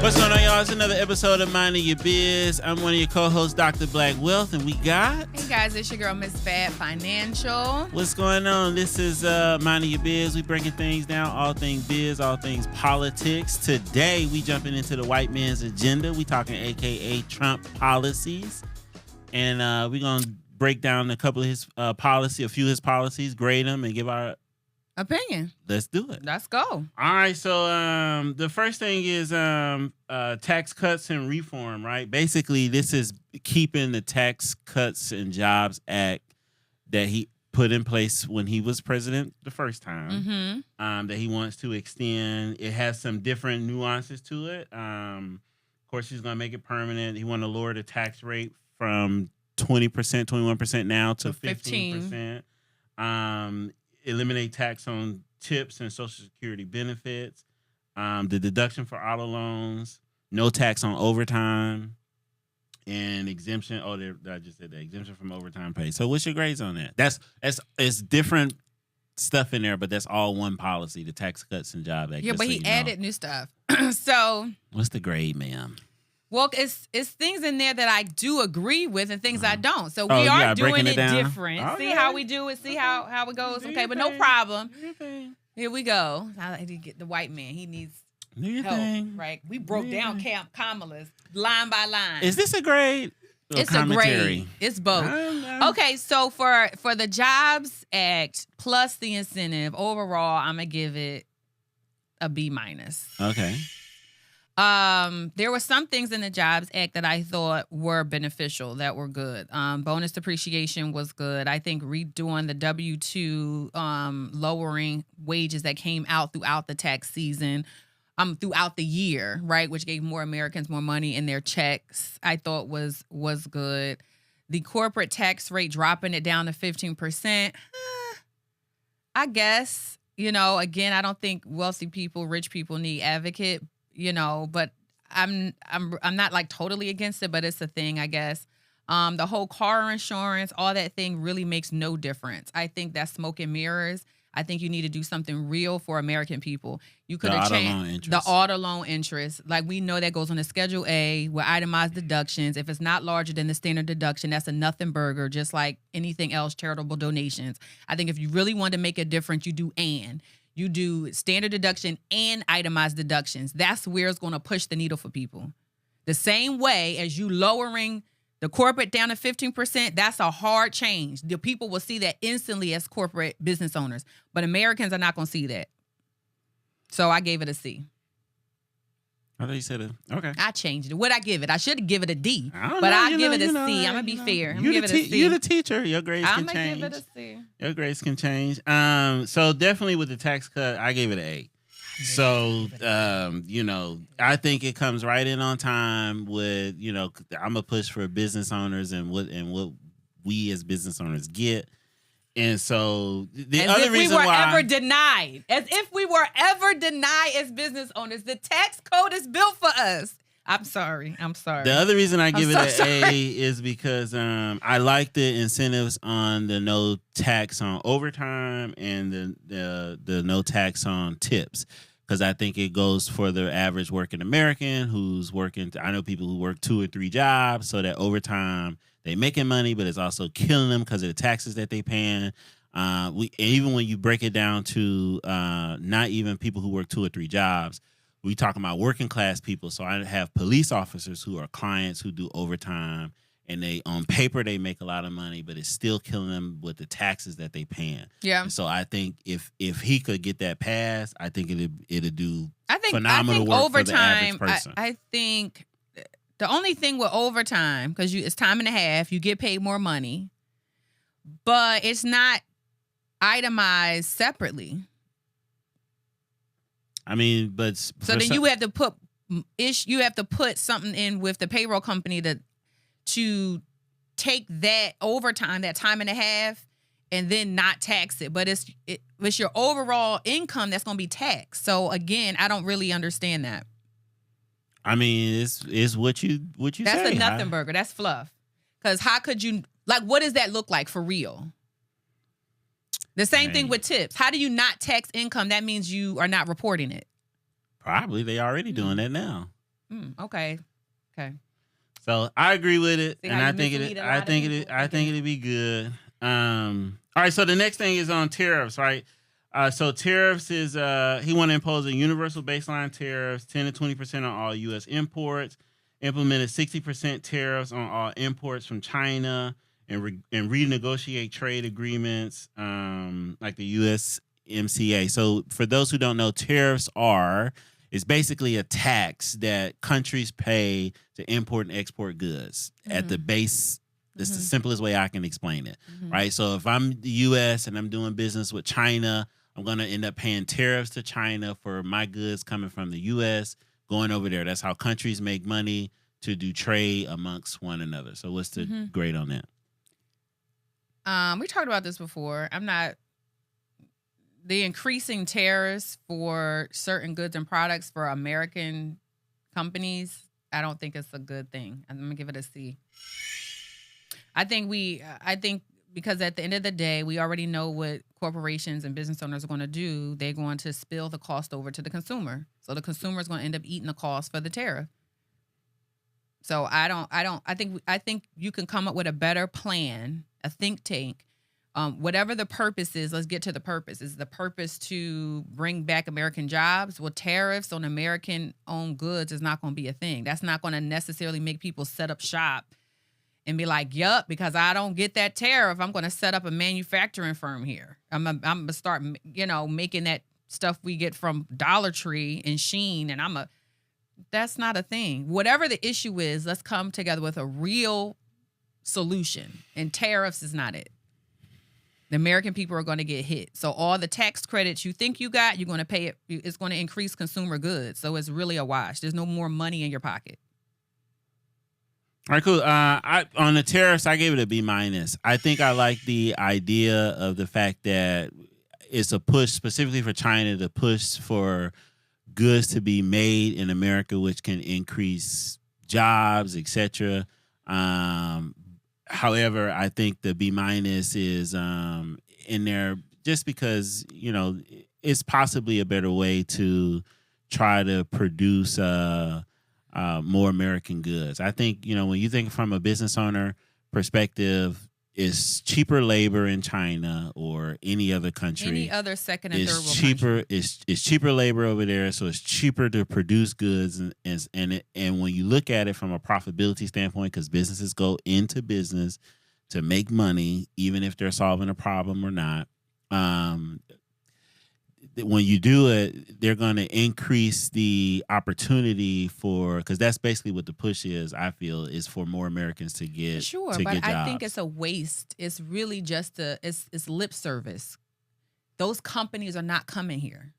What's going on, y'all? It's another episode of Mindin Your Biz. I'm one of your co-hosts, Dr. Black Wealth, and we got... Hey, guys, it's your girl, Miss Fab Financial. What's going on? This is Mindin Your Biz. We breaking things down, all things biz, all things politics. Today, we jumping into the white man's agenda. We talking AKA Trump policies. And we're going to break down a couple of his a few of his policies, grade them, and give our... opinion. Let's do it. Let's go. All right, so the first thing is tax cuts and reform, right? Basically, this is keeping the Tax Cuts and Jobs Act that he put in place when he was president the first time, that he wants to extend. It has some different nuances to it. Of course, he's going to make it permanent. He want to lower the tax rate from 20%, 21% now to 15%. Eliminate tax on tips and Social Security benefits, the deduction for auto loans, no tax on overtime, and exemption. Oh, I just said that, exemption from overtime pay. So what's your grades on that? It's different stuff in there, but that's all one policy, the Tax Cuts and Jobs Act. Yeah, but he added new stuff. So what's the grade, ma'am? Well, it's things in there that I do agree with and things I don't. So we are doing it different. Okay. See how we do it. See how it goes. Okay, but no problem. Here we go. I need to get the white man. He needs help. Right? We broke down Kamala's line by line. Is this a grade? It's a grade. It's both. Okay, so for the Jobs Act plus the incentive, overall, I'm gonna give it a B-. Okay. There were some things in the Jobs Act that I thought were beneficial, that were good. Bonus depreciation was good. I think redoing the W-2, lowering wages that came out throughout the tax season, throughout the year, right, which gave more Americans more money in their checks, I thought was good. The corporate tax rate, dropping it down to 15%, I guess, again, I don't think wealthy people, rich people need advocate. But I'm not like totally against it, but it's a thing, I guess. The whole car insurance, all that thing really makes no difference. I think that's smoke and mirrors. I think you need to do something real for American people. You could have changed the auto loan interest. Like, we know that goes on the Schedule A with itemized deductions. If it's not larger than the standard deduction, that's a nothing burger, just like anything else, charitable donations. I think if you really want to make a difference, you do You do standard deduction and itemized deductions. That's where it's going to push the needle for people. The same way as you lowering the corporate down to 15%, that's a hard change. The people will see that instantly as corporate business owners. But Americans are not going to see that. So I gave it a C. I thought you said okay. I changed it. What'd I give it? I should give it a D. But I'll give it a C. I'm going to be fair. I'm going to give it a C. You're the teacher. Your grades can change. I'm going to give it a C. Your grades can change. So definitely with the tax cut, I gave it an A. So, I think it comes right in on time with, I'm a push for business owners and what we as business owners get. And so the other reason why... As if we were ever denied as business owners. The tax code is built for us. I'm sorry. The other reason I give it an A is because I like the incentives on the no tax on overtime and the no tax on tips. Because I think it goes for the average working American who's working. I know people who work 2 or 3 jobs, so that overtime, they making money, but it's also killing them because of the taxes that they paying. Even when you break it down to not even people who work 2 or 3 jobs, we talking about working class people. So I have police officers who are clients who do overtime, and they on paper they make a lot of money, but it's still killing them with the taxes that they paying. Yeah. And so I think if he could get that passed, I think it'd do phenomenal work overtime, for the average person. I think the only thing with overtime, because it's time and a half, you get paid more money, but it's not itemized separately. I mean, but so then you have to put something in with the payroll company to take that overtime, that time and a half, and then not tax it. But it's your overall income that's going to be taxed. So again, I don't really understand that. I mean, it's what you that's say. That's a nothing burger. That's fluff. Because how could you, what does that look like for real? The same thing with tips. How do you not tax income? That means you are not reporting it. Probably. They already doing that now. Okay. So I agree with it, See and how I you think mislead it. a I lot of think people? it. I think it'd be good. All right. So the next thing is on tariffs, right? So tariffs is he want to impose a universal baseline tariffs, 10 to 20% on all U.S. imports, implemented 60% tariffs on all imports from China, and renegotiate trade agreements like the USMCA. So for those who don't know, tariffs is basically a tax that countries pay to import and export goods at the base. It's the simplest way I can explain it, right? So if I'm the U.S. and I'm doing business with China, I'm going to end up paying tariffs to China for my goods coming from the U.S. going over there. That's how countries make money to do trade amongst one another. So what's the grade on that? We talked about this before. The increasing tariffs for certain goods and products for American companies, I don't think it's a good thing. I'm gonna give it a C. I think because at the end of the day, we already know what corporations and business owners are going to do. They're going to spill the cost over to the consumer. So the consumer is going to end up eating the cost for the tariff. So I think you can come up with a better plan, a think tank. Whatever the purpose is, let's get to the purpose. Is the purpose to bring back American jobs? Well, tariffs on American-owned goods is not going to be a thing. That's not going to necessarily make people set up shop and be like, yup, because I don't get that tariff, I'm going to set up a manufacturing firm here. I'm going to start, making that stuff we get from Dollar Tree and Shein, and that's not a thing. Whatever the issue is, let's come together with a real solution, and tariffs is not it. The American people are going to get hit. So all the tax credits you think you got, you're going to pay it. It's going to increase consumer goods. So it's really a wash. There's no more money in your pocket. All right, cool. On the tariffs, I gave it a B-. I think I like the idea of the fact that it's a push specifically for China to push for goods to be made in America, which can increase jobs, etc. However, I think the B- is in there just because, it's possibly a better way to try to produce more American goods. I think, when you think from a business owner perspective, it's cheaper labor in China or any other country. Any other second and third world cheaper. country. It's cheaper labor over there, so it's cheaper to produce goods. And when you look at it from a profitability standpoint, because businesses go into business to make money, even if they're solving a problem or not. When you do it, they're going to increase the opportunity because that's basically what the push is. I feel is for more Americans to get sure, to but get jobs. I think it's a waste. It's really just it's lip service. Those companies are not coming here.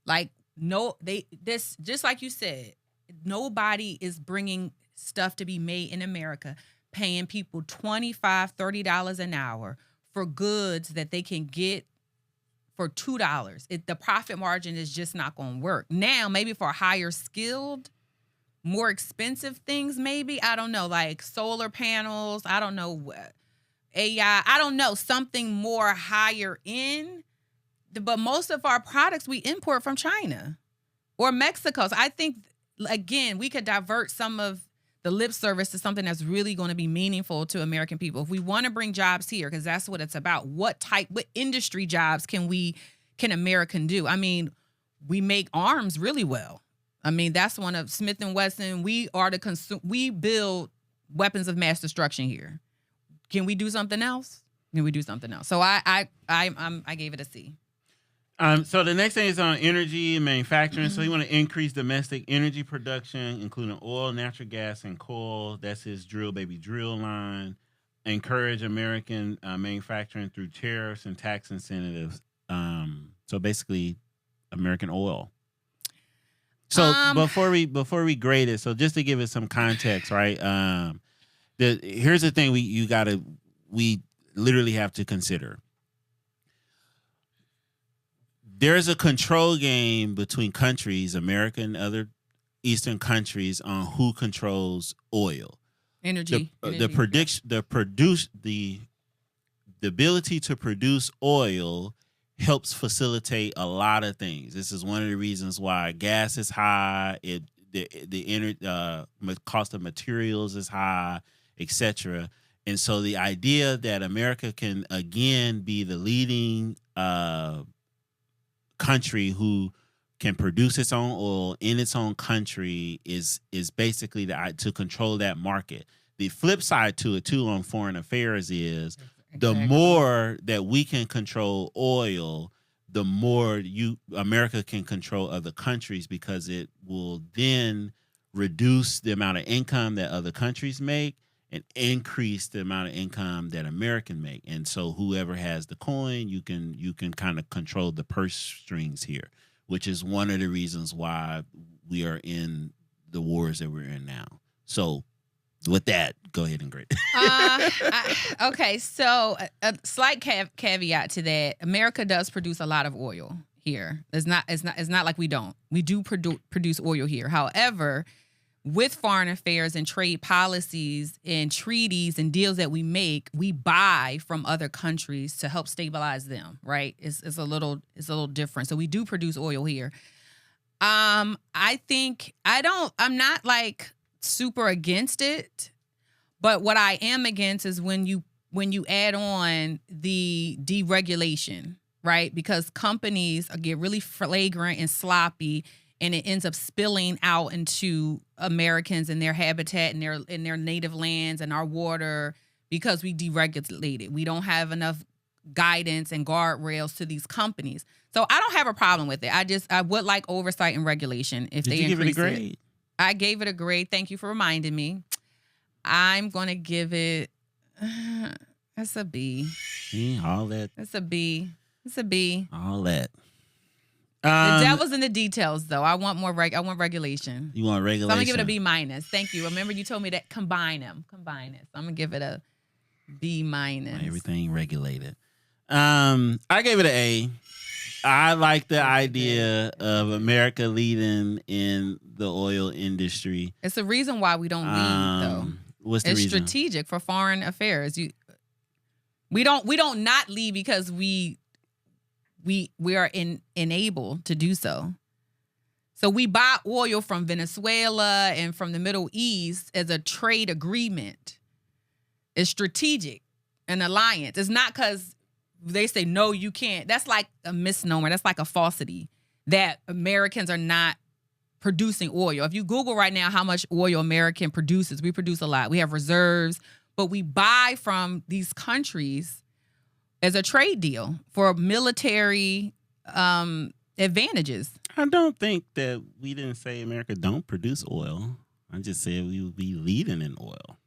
Like just like you said, nobody is bringing stuff to be made in America, paying people $25, $30 an hour for goods that they can get for $2. The profit margin is just not going to work. Now, maybe for higher skilled, more expensive things, maybe, I don't know, like solar panels, I don't know, AI, I don't know, something more higher in. But most of our products we import from China or Mexico. So I think, again, we could divert some of the lip service to something that's really going to be meaningful to American people. If we want to bring jobs here, because that's what it's about, what industry jobs can American do? I mean, we make arms really well. I mean, that's one of Smith & Wesson. We are we build weapons of mass destruction here. Can we do something else? So I gave it a C. So the next thing is on energy and manufacturing. So you want to increase domestic energy production, including oil, natural gas, and coal. That's his drill baby drill line. Encourage American manufacturing through tariffs and tax incentives. So basically, American oil. So before we grade it, so just to give it some context, right? Here's the thing we literally have to consider. There's a control game between countries, America and other Eastern countries, on who controls oil. Energy. The ability to produce oil helps facilitate a lot of things. This is one of the reasons why gas is high. cost of materials is high, etc. And so the idea that America can again be the leading country who can produce its own oil in its own country is basically to control that market. The flip side to it too on foreign affairs is the more that we can control oil, the more America can control other countries, because it will then reduce the amount of income that other countries make and increase the amount of income that American make. And so whoever has the coin, you can kind of control the purse strings here, which is one of the reasons why we are in the wars that we're in now. So with that, go ahead and grade. Okay, so a slight caveat to that: America does produce a lot of oil here. It's not like we don't. We do produce oil here. However, with foreign affairs and trade policies and treaties and deals that we make, we buy from other countries to help stabilize them. Right? It's a little different. So we do produce oil here. I'm not like super against it, but what I am against is when you add on the deregulation, right? Because companies get really flagrant and sloppy, and it ends up spilling out into Americans and their habitat and their native lands and our water, because we deregulate it. We don't have enough guidance and guardrails to these companies. So I don't have a problem with it. I would like oversight and regulation if they increase it. I gave it a grade. Thank you for reminding me. I'm going to give it, that's a B. See, all that. That's a B. It's a B. All that. The devil's in the details, though. I want more. I want regulation. You want regulation? So I'm gonna give it a B minus. Thank you. Remember, you told me that combine it. So I'm gonna give it a B minus. Everything regulated. I gave it an A. I like the idea of America leading in the oil industry. It's the reason why we don't lead, though. What's the reason? It's strategic for foreign affairs. We don't not lead because we are enabled to do so. So we buy oil from Venezuela and from the Middle East as a trade agreement. It's strategic, an alliance. It's not because they say, no, you can't. That's like a misnomer. That's like a falsity that Americans are not producing oil. If you Google right now how much oil American produces, we produce a lot. We have reserves, but we buy from these countries as a trade deal for military advantages. I don't think that we didn't say America don't produce oil. I just said we would be leading in oil.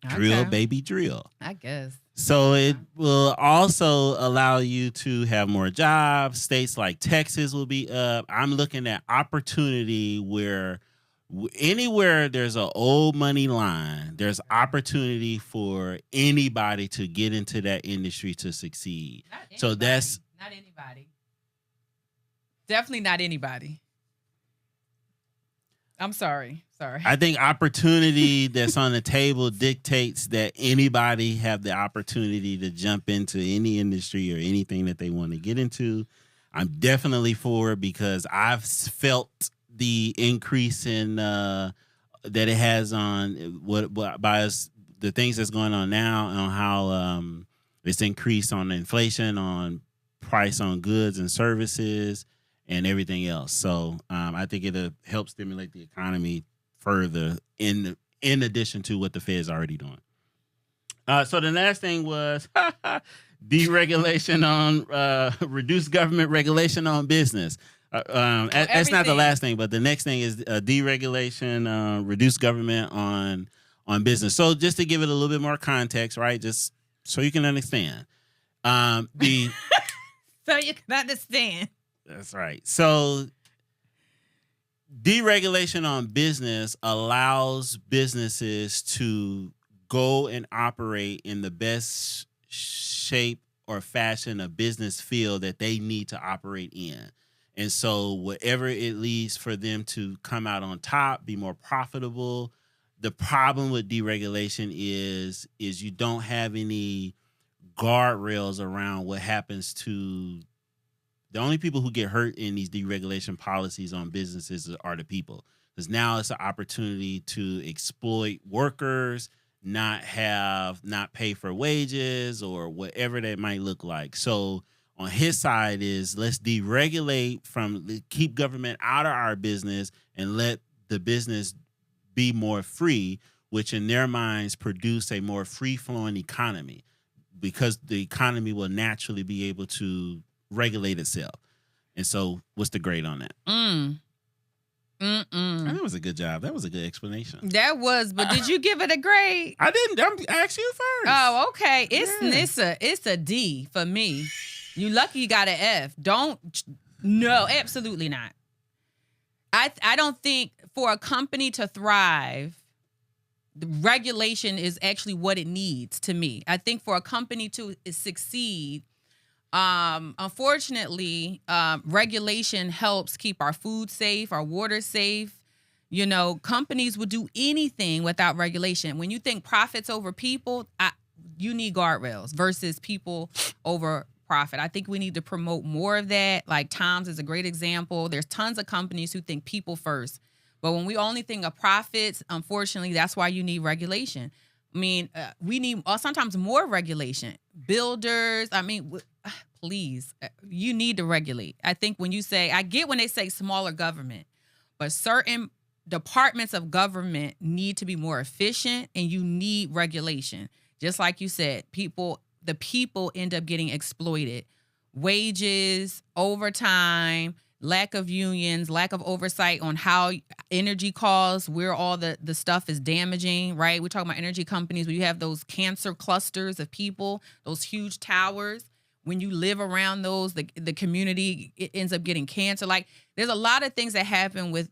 Okay. Drill, baby, drill. I guess. So it will also allow you to have more jobs. States like Texas will be up. I'm looking at opportunity where anywhere there's an old money line, there's opportunity for anybody to get into that industry to succeed. So that's not anybody. Definitely not anybody. I'm sorry. I think opportunity that's on the table dictates that anybody have the opportunity to jump into any industry or anything that they want to get into. I'm definitely for it because I've felt the increase in that it has on what by us, the things that's going on now, on how it's increased on inflation, on price on goods and services, and everything else. So I think it'll help stimulate the economy further in addition to what the Fed's already doing. So the last thing was deregulation on reduced government regulation on business. That's not the last thing, but the next thing is deregulation, reduced government on business. So just to give it a little bit more context, right? Just so you can understand. So you can understand. That's right. So deregulation on business allows businesses to go and operate in the best shape or fashion a business field that they need to operate in. And so whatever it leads for them to come out on top, be more profitable. The problem with deregulation is you don't have any guardrails around what happens to The only people who get hurt in these deregulation policies on businesses are the people. Because now it's an opportunity to exploit workers, not pay for wages or whatever that might look like. So on his side is let's deregulate keep government out of our business and let the business be more free, which in their minds produce a more free-flowing economy because the economy will naturally be able to regulate itself. And so what's the grade on that? I think it was a good job. That was a good explanation. That was, but did you give it a grade? I didn't. I asked you first. Oh, okay. It's a D for me. You lucky you got an F. No, absolutely not. I don't think for a company to thrive, the regulation is actually what it needs to me. I think for a company to succeed, unfortunately, regulation helps keep our food safe, our water safe. You know, companies would do anything without regulation. When you think profits over people, you need guardrails versus people over profit. I think we need to promote more of that. Like Tom's is a great example. There's tons of companies who think people first. But when we only think of profits, unfortunately, that's why you need regulation. I mean, we need sometimes more regulation. Builders, please, you need to regulate. I think when you say, I get when they say smaller government, but certain departments of government need to be more efficient and you need regulation. Just like you said, the people end up getting exploited. Wages, overtime, lack of unions, lack of oversight on how energy costs, where all the stuff is damaging, right? We're talking about energy companies where you have those cancer clusters of people, those huge towers. When you live around those, the community, it ends up getting cancer. Like there's a lot of things that happen with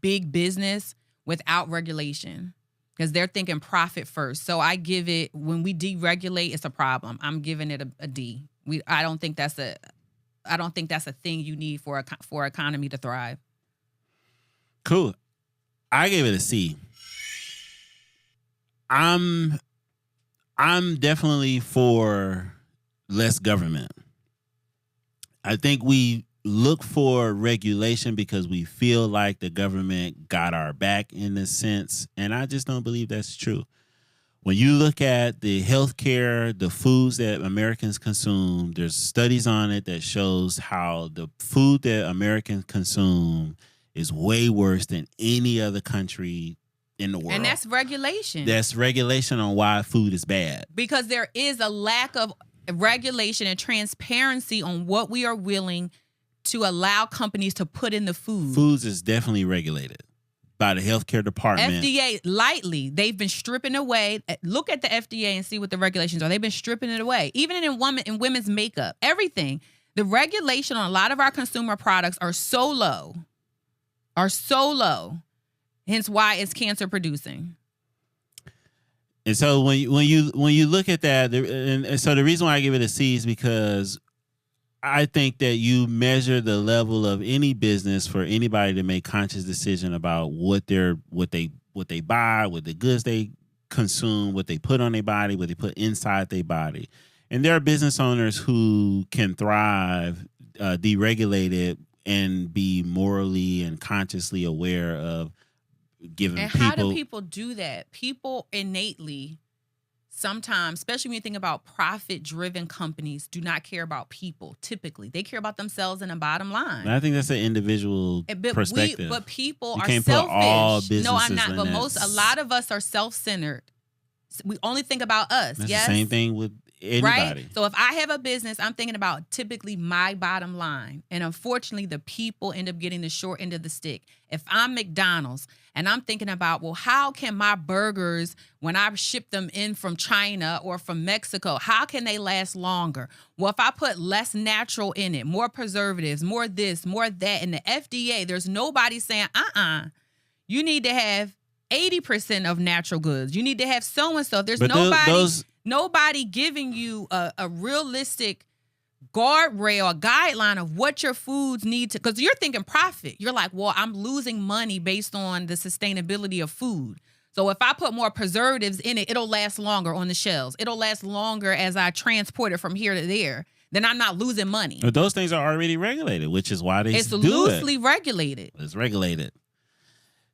big business without regulation because they're thinking profit first. So I give it, when we deregulate, it's a problem. I'm giving it a D. I don't think that's a thing you need for economy to thrive. Cool. I gave it a C. I'm definitely for less government. I think we look for regulation because we feel like the government got our back in this sense, and I just don't believe that's true. When you look at the healthcare, the foods that Americans consume, there's studies on it that shows how the food that Americans consume is way worse than any other country in the world. And that's regulation. That's regulation on why food is bad. Because there is a lack of regulation and transparency on what we are willing to allow companies to put in the food. Foods is definitely regulated by the healthcare department. FDA, lightly, they've been stripping away. Look at the FDA and see what the regulations are. They've been stripping it away. Even in women's makeup, everything. The regulation on a lot of our consumer products are so low. Hence why it's cancer producing. And so when you look at that, and so the reason why I give it a C is because I think that you measure the level of any business for anybody to make conscious decision about what they buy, what the goods they consume, what they put on their body, what they put inside their body. And there are business owners who can thrive deregulated and be morally and consciously aware of giving and people. And how do people do that? People innately, sometimes, especially when you think about profit-driven companies, do not care about people. Typically, they care about themselves and a bottom line. And I think that's an individual perspective. But people you are can't selfish. Put all businesses no, I'm not. In But that. a lot of us are self-centered. We only think about us. That's yes? the same thing with anybody. Right? So if I have a business, I'm thinking about typically my bottom line. And unfortunately, the people end up getting the short end of the stick. If I'm McDonald's and I'm thinking about, well, how can my burgers, when I ship them in from China or from Mexico, how can they last longer? Well, if I put less natural in it, more preservatives, more this, more that, and the FDA, there's nobody saying, you need to have 80% of natural goods. You need to have so-and-so. There's nobody giving you a realistic guardrail, a guideline of what your foods need to, because you're thinking profit. You're like, well, I'm losing money based on the sustainability of food. So if I put more preservatives in it, it'll last longer on the shelves. It'll last longer as I transport it from here to there. then I'm not losing money. But those things are already regulated, which is why It's do loosely it. regulated. It's regulated.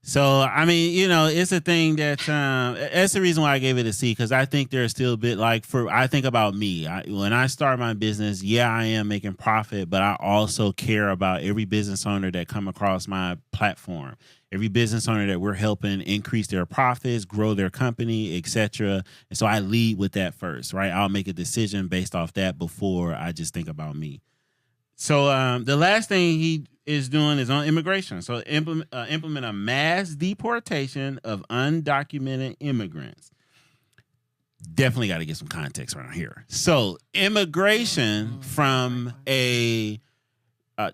So, I mean, it's a thing that's the reason why I gave it a C, because I think there's still a bit I think about me. When I start my business, I am making profit, but I also care about every business owner that come across my platform, every business owner that we're helping increase their profits, grow their company, etc. And so I lead with that first, right? I'll make a decision based off that before I just think about me. So the last thing he is doing is on immigration. So implement a mass deportation of undocumented immigrants. Definitely got to get some context around here. So immigration from a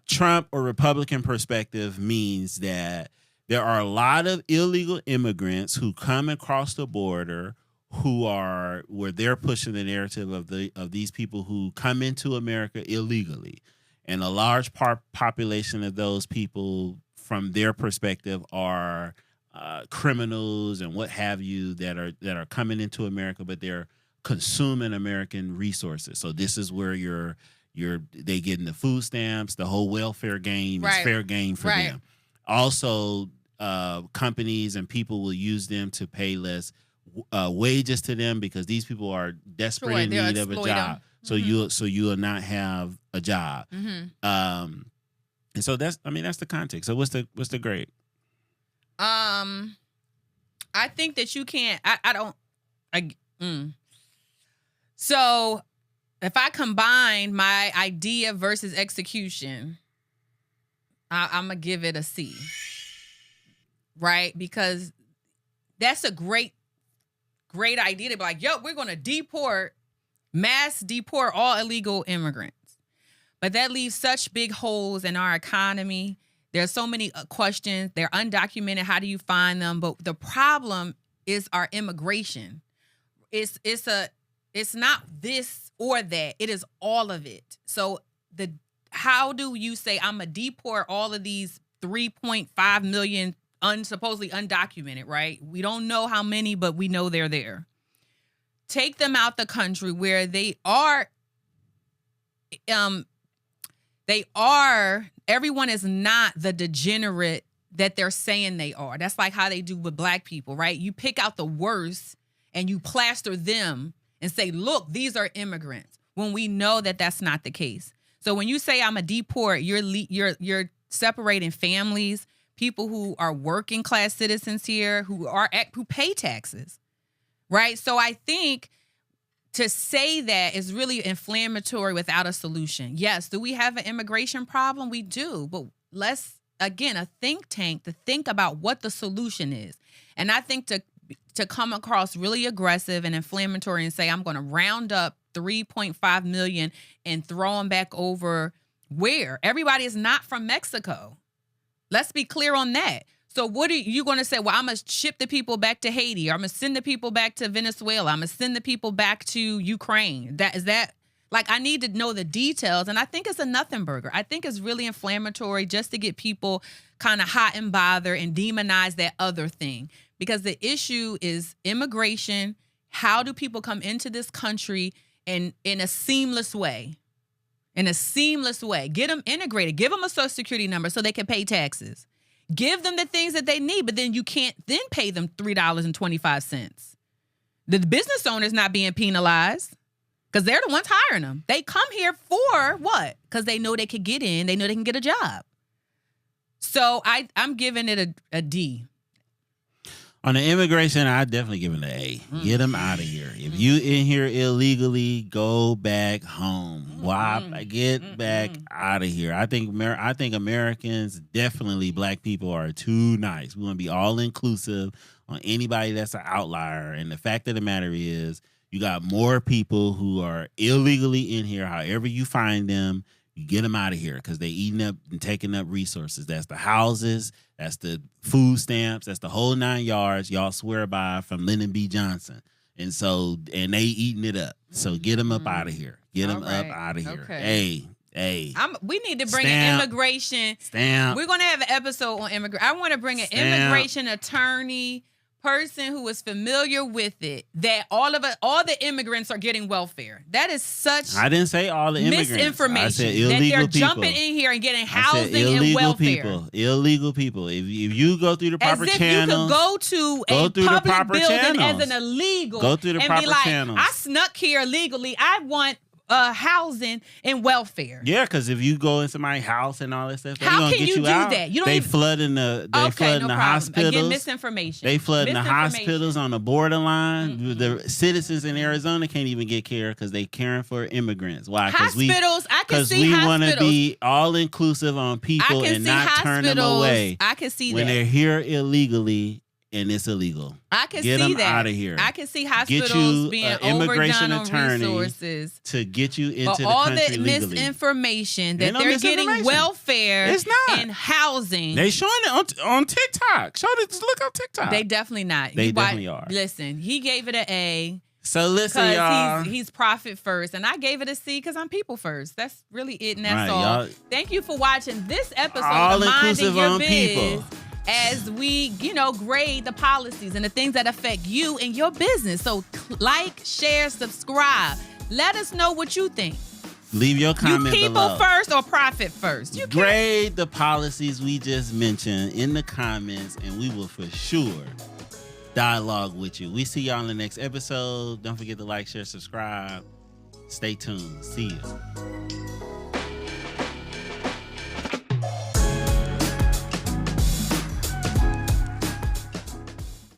Trump or Republican perspective means that there are a lot of illegal immigrants who come across the border where they're pushing the narrative of these people who come into America illegally. And a large population of those people, from their perspective, are criminals and what have you that are coming into America, but they're consuming American resources. So this is where they getting the food stamps, the whole welfare game is fair game for them. Also, companies and people will use them to pay less wages to them because these people are desperate in need of a job. So you will not have a job. And so that's the context. So what's the grade? I think that you can't. So if I combine my idea versus execution, I'm gonna give it a C. Right? Because that's a great idea to be like, yo, we're gonna mass deport all illegal immigrants. But that leaves such big holes in our economy. There's so many questions. They're undocumented. How do you find them? But the problem is our immigration. It's not this or that. It is all of it. So how do you say I'm gonna deport all of these 3.5 million supposedly undocumented, right? We don't know how many, but we know they're there. Take them out the country where they are, everyone is not the degenerate that they're saying they are. That's like how they do with black people, right? You pick out the worst and you plaster them and say, look, these are immigrants, when we know that that's not the case. So when you say I'm a deport, you're separating families, people who are working class citizens here, who pay taxes. Right? So I think to say that is really inflammatory without a solution. Yes, do we have an immigration problem? We do. But let's, again, a think tank to think about what the solution is. And I think to come across really aggressive and inflammatory and say, I'm going to round up 3.5 million and throw them back over where? Everybody is not from Mexico. Let's be clear on that. So what are you going to say? Well, I'm going to ship the people back to Haiti, or I'm going to send the people back to Venezuela. I'm going to send the people back to Ukraine. I need to know the details. And I think it's a nothing burger. I think it's really inflammatory just to get people kind of hot and bothered and demonize that other thing. Because the issue is immigration. How do people come into this country in a seamless way? In a seamless way. Get them integrated. Give them a social security number so they can pay taxes. Give them the things that they need, but then you can't then pay them $3.25. The business owner's not being penalized because they're the ones hiring them. They come here for what? Because they know they could get in. They know they can get a job. So I'm giving it a D. On the immigration, I definitely give it an A. Get them out of here. If you in here illegally, go back home. Why? Get back out of here. I think Americans, definitely black people, are too nice. We want to be all inclusive on anybody that's an outlier. And the fact of the matter is, you got more people who are illegally in here. However you find them, you get them out of here because they eating up and taking up resources. That's the houses. That's the food stamps. That's the whole 9 yards y'all swear by from Lyndon B. Johnson. And they eating it up. So get them up out of here. Get them up out of here. Okay. Hey. We need to bring an immigration. Stamp. We're going to have an episode on immigration. I want to bring an immigration attorney, person who is familiar with it that all the immigrants are getting welfare. That is such I didn't say all the immigrants. misinformation. I said illegal that they're people. jumping in here and getting housing and illegal welfare. Illegal people. If you go through the proper as if channels, you could go to a public building channels. as an illegal Go through the and proper be like, channels. I snuck here illegally. I want housing and welfare. Yeah, because if you go in somebody's house and all that stuff, how gonna can get you do out. that? You don't they even... flooding the hospitals. Again, misinformation. They flooding the hospitals on the borderline. Mm-hmm. The citizens in Arizona can't even get care because they caring for immigrants. Why? Hospitals. I can see we want to be all inclusive on people and not turn them away. I can see when they're here illegally. And it's illegal. I can get see them that. out of here. I can see hospitals being overdone on resources to get you into the all country the legally. Misinformation that they're getting welfare it's not. and housing. They showing it on TikTok. Look on TikTok. They definitely not. They definitely are. Listen, he gave it an A. So listen, y'all. He's profit first, and I gave it a C because I'm people first. That's really it, and that's all. Y'all. Thank you for watching this episode of Mindin Your Biz. People. As we, grade the policies and the things that affect you and your business. So like, share, subscribe. Let us know what you think. Leave your comment below. You people first or profit first? You grade the policies we just mentioned in the comments, and we will for sure dialogue with you. We see y'all in the next episode. Don't forget to like, share, subscribe. Stay tuned. See you.